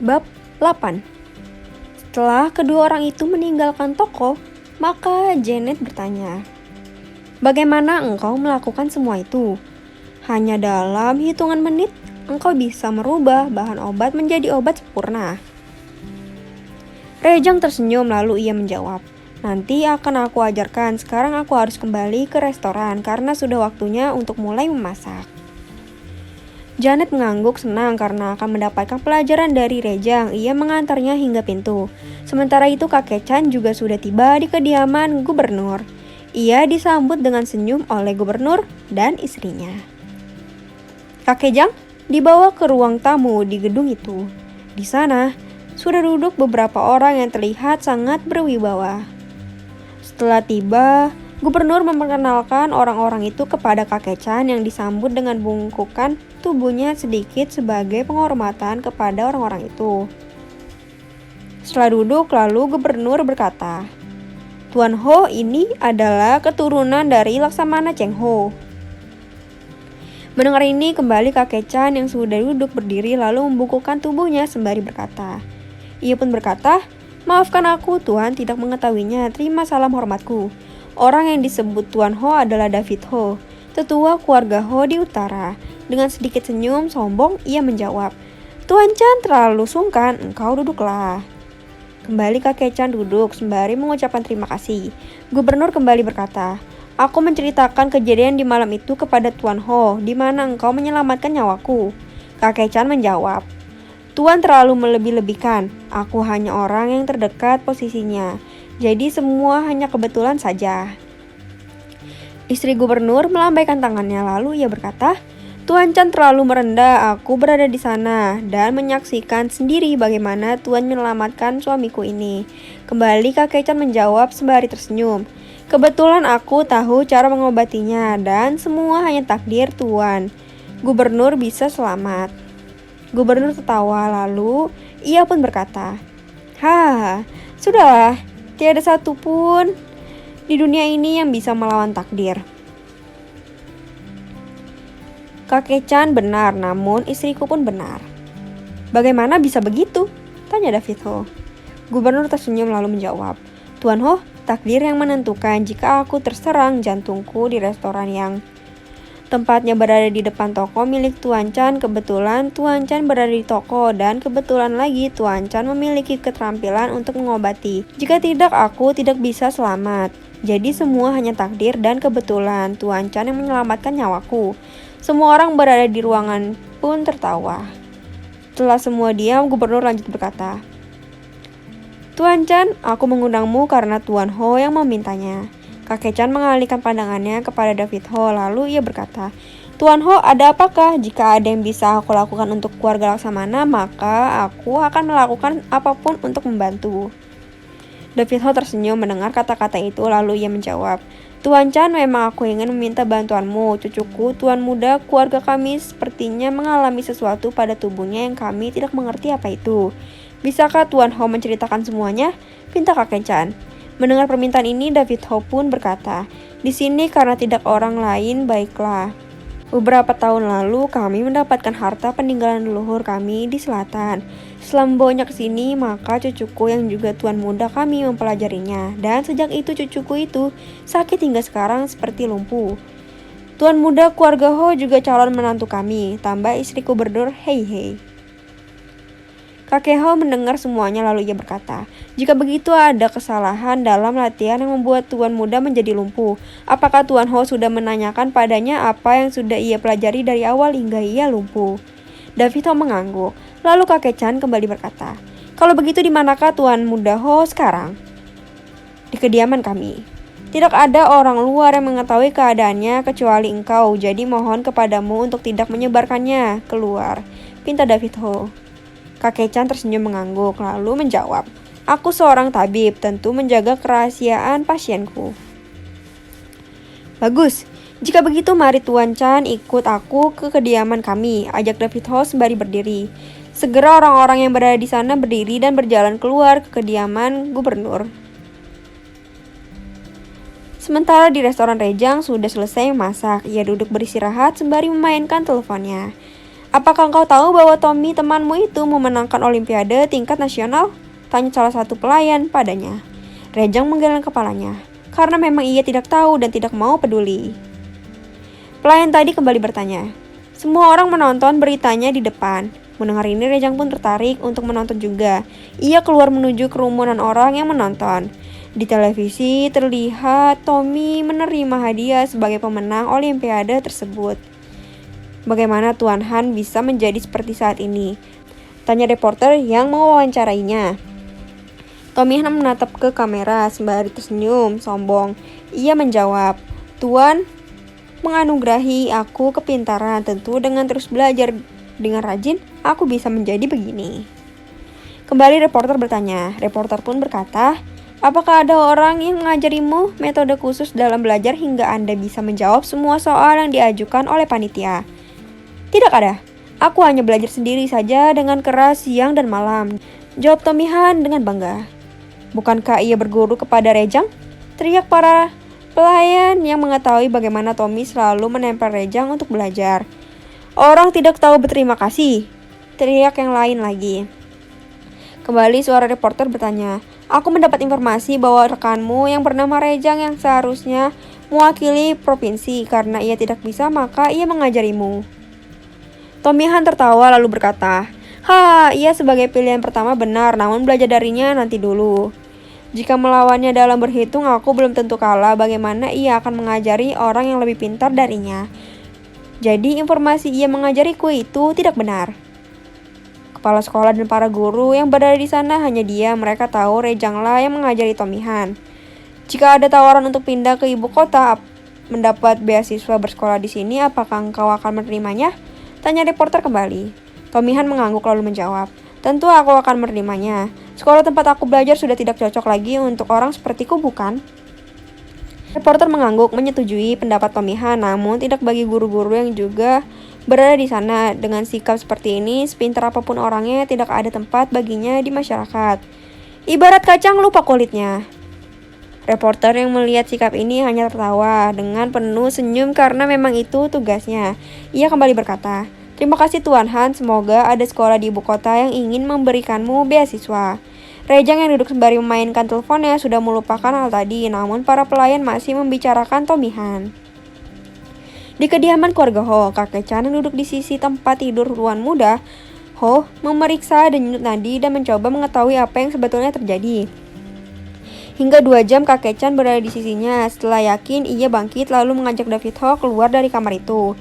Bab 8. Setelah kedua orang itu meninggalkan toko, maka Janet bertanya, "Bagaimana engkau melakukan semua itu? Hanya dalam hitungan menit, engkau bisa merubah bahan obat menjadi obat sempurna." Rejang tersenyum lalu ia menjawab, "Nanti akan aku ajarkan, sekarang aku harus kembali ke restoran karena sudah waktunya untuk mulai memasak." Janet mengangguk senang karena akan mendapatkan pelajaran dari Rejang. Ia mengantarnya hingga pintu. Sementara itu kakek Chan juga sudah tiba di kediaman gubernur. Ia disambut dengan senyum oleh gubernur dan istrinya. Kakek Jang dibawa ke ruang tamu di gedung itu. Di sana sudah duduk beberapa orang yang terlihat sangat berwibawa. Setelah tiba, gubernur memperkenalkan orang-orang itu kepada kakek Chan yang disambut dengan bungkukan tubuhnya sedikit sebagai penghormatan kepada orang-orang itu. Setelah duduk, lalu gubernur berkata, "Tuan Ho ini adalah keturunan dari Laksamana Cheng Ho." Mendengar ini, kembali kakek Chan yang sudah duduk berdiri lalu membungkukkan tubuhnya sembari berkata. Ia pun berkata, "Maafkan aku, Tuhan tidak mengetahuinya. Terima salam hormatku. Orang yang disebut Tuan Ho adalah David Ho, tetua keluarga Ho di utara." Dengan sedikit senyum sombong, ia menjawab, "Tuan Chan terlalu sungkan, engkau duduklah." Kembali kakek Chan duduk sembari mengucapkan terima kasih. Gubernur kembali berkata, "Aku menceritakan kejadian di malam itu kepada Tuan Ho, di mana engkau menyelamatkan nyawaku." Kakek Chan menjawab, "Tuan terlalu melebih-lebihkan. Aku hanya orang yang terdekat posisinya. Jadi semua hanya kebetulan saja." Istri gubernur melambaikan tangannya lalu ia berkata, "Tuan Chan terlalu merendah. Aku berada di sana dan menyaksikan sendiri bagaimana Tuan menyelamatkan suamiku ini." Kembali kakek Chan menjawab sembari tersenyum, "Kebetulan aku tahu cara mengobatinya dan semua hanya takdir Tuan. Gubernur bisa selamat." Gubernur tertawa lalu ia pun berkata, "Hah, sudahlah, tiada satu pun di dunia ini yang bisa melawan takdir." Kakek Chan benar, namun istriku pun benar. "Bagaimana bisa begitu?" tanya David Ho. Gubernur tersenyum lalu menjawab, "Tuan Ho, takdir yang menentukan jika aku terserang jantungku di restoran yang tempatnya berada di depan toko milik Tuan Chan. Kebetulan Tuan Chan berada di toko dan kebetulan lagi Tuan Chan memiliki keterampilan untuk mengobati. Jika tidak, aku tidak bisa selamat. Jadi semua hanya takdir dan kebetulan Tuan Chan yang menyelamatkan nyawaku." Semua orang berada di ruangan pun tertawa. Setelah semua diam, gubernur lanjut berkata, "Tuan Chan, aku mengundangmu karena Tuan Ho yang memintanya." Kakek Chan mengalihkan pandangannya kepada David Ho, lalu ia berkata, "Tuan Ho, ada apakah? Jika ada yang bisa aku lakukan untuk keluarga Laksamana, maka aku akan melakukan apapun untuk membantu." David Ho tersenyum mendengar kata-kata itu, lalu ia menjawab, "Tuan Chan, memang aku ingin meminta bantuanmu. Cucuku, tuan muda keluarga kami sepertinya mengalami sesuatu pada tubuhnya yang kami tidak mengerti apa itu. Bisakah Tuan Ho menceritakan semuanya?" pinta kakek Chan. Mendengar permintaan ini, David Ho pun berkata, "Di sini karena tidak orang lain, baiklah. Beberapa tahun lalu kami mendapatkan harta peninggalan leluhur kami di selatan. Setelah membawanya ke sini, maka cucuku yang juga tuan muda kami mempelajarinya. Dan sejak itu cucuku itu sakit hingga sekarang seperti lumpuh. Tuan muda keluarga Ho juga calon menantu kami, tambah istri gubernur Hei Hei." Kakek Ho mendengar semuanya lalu ia berkata, "Jika begitu ada kesalahan dalam latihan yang membuat tuan muda menjadi lumpuh. Apakah Tuan Ho sudah menanyakan padanya apa yang sudah ia pelajari dari awal hingga ia lumpuh?" David Ho mengangguk. Lalu kakek Chan kembali berkata, "Kalau begitu di manakah Tuan muda Ho sekarang?" "Di kediaman kami. Tidak ada orang luar yang mengetahui keadaannya kecuali engkau. Jadi mohon kepadamu untuk tidak menyebarkannya keluar," pinta David Ho. Kakek Chan tersenyum mengangguk lalu menjawab, "Aku seorang tabib, tentu menjaga kerahasiaan pasienku." "Bagus. Jika begitu mari Tuan Chan ikut aku ke kediaman kami," ajak David Ho sembari berdiri. Segera orang-orang yang berada di sana berdiri dan berjalan keluar ke kediaman gubernur. Sementara di restoran Rejang sudah selesai memasak, ia duduk beristirahat sembari memainkan teleponnya. Apakah engkau tahu bahwa Tommy temanmu itu memenangkan olimpiade tingkat nasional? Tanya salah satu pelayan padanya. Rejang menggeleng kepalanya, karena memang ia tidak tahu dan tidak mau peduli. Pelayan tadi kembali bertanya. Semua orang menonton beritanya di depan. Mendengar ini Rejang pun tertarik untuk menonton juga. Ia keluar menuju kerumunan orang yang menonton. Di televisi terlihat Tommy menerima hadiah sebagai pemenang olimpiade tersebut. Bagaimana Tuan Han bisa menjadi seperti saat ini? Tanya reporter yang mewawancarainya. Tommy Han menatap ke kamera sembari tersenyum sombong. Ia menjawab, Tuan menganugerahi aku kepintaran, tentu dengan terus belajar dengan rajin, aku bisa menjadi begini. Kembali reporter bertanya. Reporter pun berkata, apakah ada orang yang mengajarimu metode khusus dalam belajar hingga Anda bisa menjawab semua soal yang diajukan oleh panitia? Tidak ada. Aku hanya belajar sendiri saja dengan keras siang dan malam. Jawab Tommy Han dengan bangga. Bukankah ia berguru kepada Rejang? Teriak para pelayan yang mengetahui bagaimana Tommy selalu menempel Rejang untuk belajar. Orang tidak tahu berterima kasih. Teriak yang lain lagi. Kembali suara reporter bertanya, aku mendapat informasi bahwa rekanmu yang bernama Rejang yang seharusnya mewakili provinsi karena ia tidak bisa maka ia mengajarimu. Tommy Han tertawa lalu berkata, ia sebagai pilihan pertama benar namun belajar darinya nanti dulu. Jika melawannya dalam berhitung aku belum tentu kalah, bagaimana ia akan mengajari orang yang lebih pintar darinya. Jadi informasi ia mengajariku itu tidak benar. Kepala sekolah dan para guru yang berada di sana hanya dia, mereka tahu Rejanglah yang mengajari Tommy Han. Jika ada tawaran untuk pindah ke ibu kota, mendapat beasiswa bersekolah di sini, apakah engkau akan menerimanya? Tanya reporter kembali. Tommy Han mengangguk lalu menjawab, tentu aku akan menerimanya. Sekolah tempat aku belajar sudah tidak cocok lagi untuk orang sepertiku, bukan? Reporter mengangguk menyetujui pendapat Tommy Han, namun tidak bagi guru-guru yang juga berada di sana. Dengan sikap seperti ini, sepintar apapun orangnya, tidak ada tempat baginya di masyarakat. Ibarat kacang lupa kulitnya. Reporter yang melihat sikap ini hanya tertawa dengan penuh senyum karena memang itu tugasnya. Ia kembali berkata, terima kasih Tuan Han, semoga ada sekolah di ibu kota yang ingin memberikanmu beasiswa. Rejang yang duduk sembari memainkan teleponnya sudah melupakan hal tadi, namun para pelayan masih membicarakan Tommy Han. Di kediaman keluarga Ho, kakek Chan yang duduk di sisi tempat tidur Tuan muda, Ho memeriksa denyut nadi dan mencoba mengetahui apa yang sebetulnya terjadi. Hingga 2 jam kakek Chan berada di sisinya. Setelah yakin, ia bangkit lalu mengajak David Ho keluar dari kamar itu.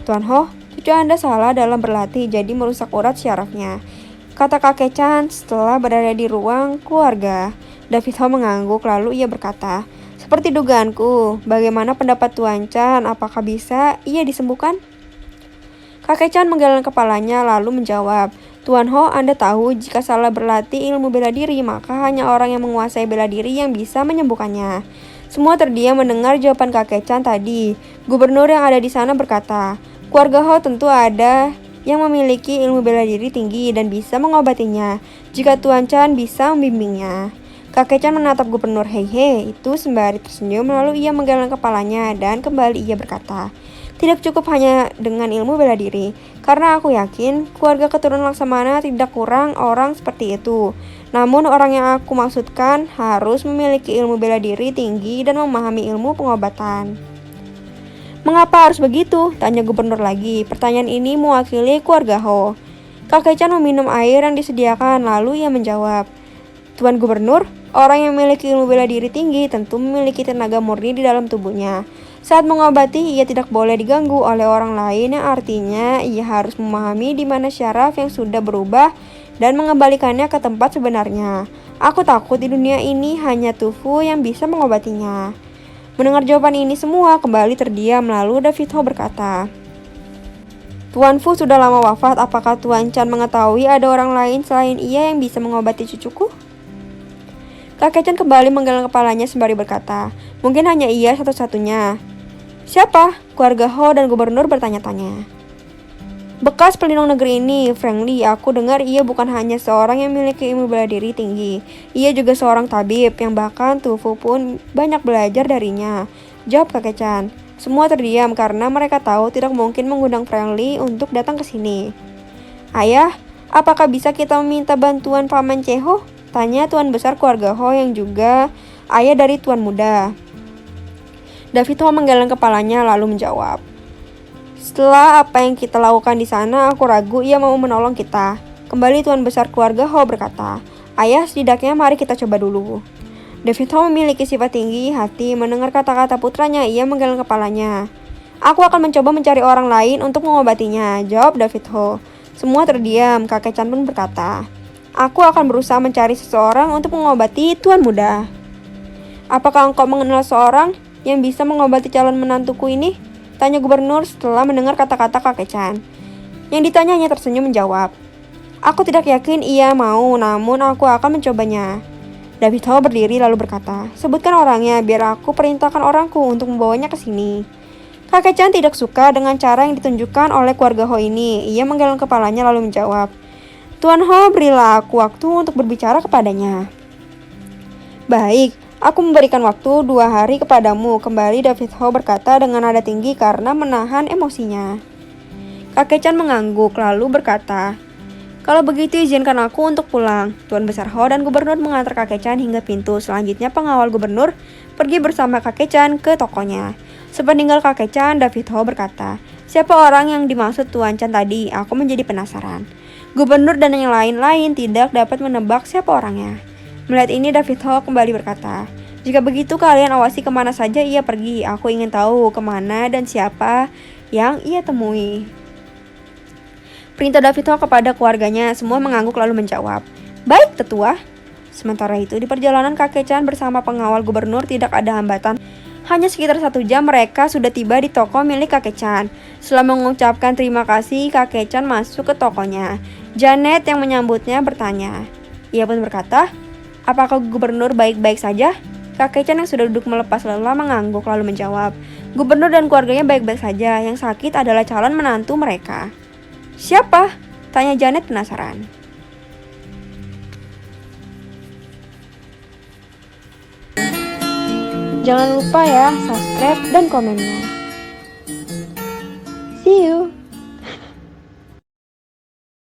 Tuan Ho, cucu Anda salah dalam berlatih jadi merusak urat syarafnya, kata kakek Chan setelah berada di ruang keluarga. David Ho mengangguk lalu ia berkata, seperti dugaanku, bagaimana pendapat Tuan Chan, apakah bisa ia disembuhkan? Kakek Chan menggeleng kepalanya lalu menjawab, Tuan Ho, Anda tahu jika salah berlatih ilmu bela diri, maka hanya orang yang menguasai bela diri yang bisa menyembuhkannya. Semua terdiam mendengar jawaban kakek Chan tadi. Gubernur yang ada di sana berkata, keluarga Ho tentu ada yang memiliki ilmu bela diri tinggi dan bisa mengobatinya jika Tuan Chan bisa membimbingnya. Kakek Chan menatap gubernur Hei itu sembari tersenyum lalu ia menggeleng kepalanya dan kembali ia berkata, tidak cukup hanya dengan ilmu bela diri, karena aku yakin keluarga keturunan Laksamana tidak kurang orang seperti itu. Namun orang yang aku maksudkan harus memiliki ilmu bela diri tinggi dan memahami ilmu pengobatan. Mengapa harus begitu? Tanya gubernur lagi. Pertanyaan ini mewakili keluarga Ho. Kakek Chan meminum air yang disediakan lalu ia menjawab, Tuan Gubernur, orang yang memiliki ilmu bela diri tinggi tentu memiliki tenaga murni di dalam tubuhnya. Saat mengobati, ia tidak boleh diganggu oleh orang lain yang artinya ia harus memahami di mana syaraf yang sudah berubah dan mengembalikannya ke tempat sebenarnya. Aku takut di dunia ini hanya Tufu yang bisa mengobatinya. Mendengar jawaban ini semua kembali terdiam lalu David Ho berkata, Tuan Fu sudah lama wafat, apakah Tuan Chan mengetahui ada orang lain selain ia yang bisa mengobati cucuku? Kakek Chan kembali menggeleng kepalanya sembari berkata, mungkin hanya ia satu-satunya. Siapa? Keluarga Ho dan gubernur bertanya-tanya. Bekas pelindung negeri ini, Frank Lee, aku dengar ia bukan hanya seorang yang memiliki ilmu bela diri tinggi. Ia juga seorang tabib yang bahkan Tufu pun banyak belajar darinya. Jawab kakek Chan. Semua terdiam karena mereka tahu tidak mungkin mengundang Friendly untuk datang ke sini. Ayah, apakah bisa kita meminta bantuan Paman Ceho? Tanya Tuan Besar keluarga Ho yang juga ayah dari Tuan Muda. David Ho menggeleng kepalanya lalu menjawab, setelah apa yang kita lakukan di sana, aku ragu ia mau menolong kita. Kembali Tuan Besar keluarga Ho berkata, ayah, setidaknya mari kita coba dulu. David Ho memiliki sifat tinggi hati. Mendengar kata-kata putranya, ia menggeleng kepalanya. Aku akan mencoba mencari orang lain untuk mengobatinya, jawab David Ho. Semua terdiam. Kakek Chan pun berkata, aku akan berusaha mencari seseorang untuk mengobati Tuan Muda. Apakah engkau mengenal seorang yang bisa mengobati calon menantuku ini? Tanya gubernur setelah mendengar kata-kata kakek Chan. Yang ditanya hanya tersenyum menjawab, aku tidak yakin ia mau, namun aku akan mencobanya. David Ho berdiri lalu berkata, sebutkan orangnya biar aku perintahkan orangku untuk membawanya ke sini. Kakek Chan tidak suka dengan cara yang ditunjukkan oleh keluarga Ho ini. Ia menggeleng kepalanya lalu menjawab, Tuan Ho, berilah aku waktu untuk berbicara kepadanya. Baik, aku memberikan waktu 2 hari kepadamu, kembali David Ho berkata dengan nada tinggi karena menahan emosinya. Kakek Chan mengangguk lalu berkata, kalau begitu izinkan aku untuk pulang. Tuan Besar Ho dan gubernur mengantar kakek Chan hingga pintu. Selanjutnya pengawal gubernur pergi bersama kakek Chan ke tokonya. Sepeninggal kakek Chan, David Ho berkata, siapa orang yang dimaksud Tuan Chan tadi? Aku menjadi penasaran. Gubernur dan yang lain-lain tidak dapat menebak siapa orangnya. Melihat ini David Ho kembali berkata, jika begitu kalian awasi kemana saja ia pergi. Aku ingin tahu kemana dan siapa yang ia temui. Perintah David Ho kepada keluarganya, semua mengangguk lalu menjawab, baik tetua. Sementara itu di perjalanan kakek Chan bersama pengawal gubernur tidak ada hambatan. Hanya sekitar 1 jam mereka sudah tiba di toko milik kakek Chan. Setelah mengucapkan terima kasih, kakek Chan masuk ke tokonya. Janet yang menyambutnya bertanya. Ia pun berkata, apakah gubernur baik-baik saja? Kakek Chan yang sudah duduk melepas lelah mengangguk lalu menjawab, gubernur dan keluarganya baik-baik saja. Yang sakit adalah calon menantu mereka. Siapa? Tanya Janet penasaran. Jangan lupa ya, subscribe dan komennya. See you!